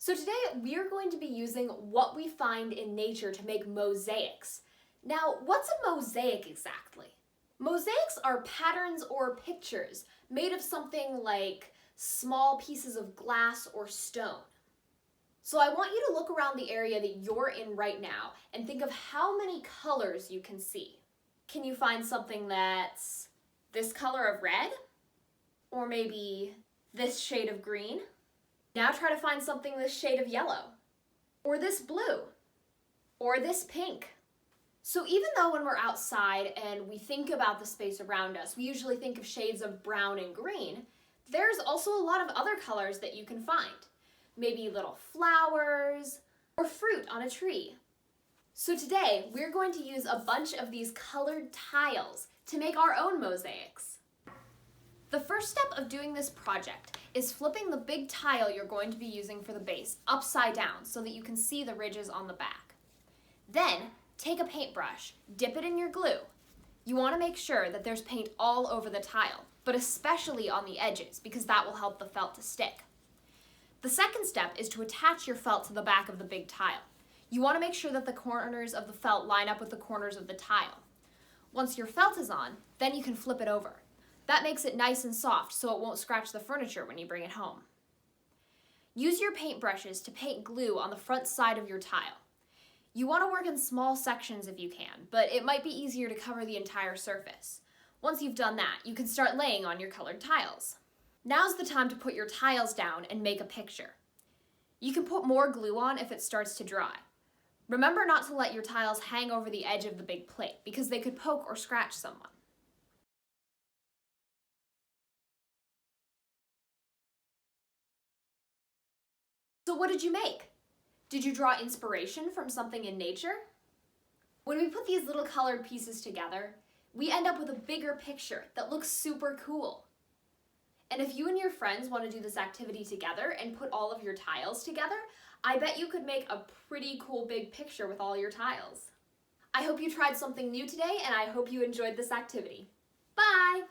So today we are going to be using what we find in nature to make mosaics. Now, what's a mosaic exactly? Mosaics are patterns or pictures made of something like small pieces of glass or stone. So I want you to look around the area that you're in right now and think of how many colors you can see. Can you find something that's this color of red? Or maybe this shade of green? Now try to find something this shade of yellow, or this blue, or this pink. So even though when we're outside and we think about the space around us, we usually think of shades of brown and green, there's also a lot of other colors that you can find. Maybe little flowers or fruit on a tree. So today we're going to use a bunch of these colored tiles to make our own mosaics. The first step of doing this project is flipping the big tile you're going to be using for the base upside down so that you can see the ridges on the back. Then, take a paintbrush, dip it in your glue. You want to make sure that there's paint all over the tile, but especially on the edges because that will help the felt to stick. The second step is to attach your felt to the back of the big tile. You want to make sure that the corners of the felt line up with the corners of the tile. Once your felt is on, then you can flip it over. That makes it nice and soft so it won't scratch the furniture when you bring it home. Use your paintbrushes to paint glue on the front side of your tile. You want to work in small sections if you can, but it might be easier to cover the entire surface. Once you've done that, you can start laying on your colored tiles. Now's the time to put your tiles down and make a picture. You can put more glue on if it starts to dry. Remember not to let your tiles hang over the edge of the big plate because they could poke or scratch someone. So what did you make? Did you draw inspiration from something in nature? When we put these little colored pieces together, we end up with a bigger picture that looks super cool. And if you and your friends want to do this activity together and put all of your tiles together, I bet you could make a pretty cool big picture with all your tiles. I hope you tried something new today and I hope you enjoyed this activity. Bye!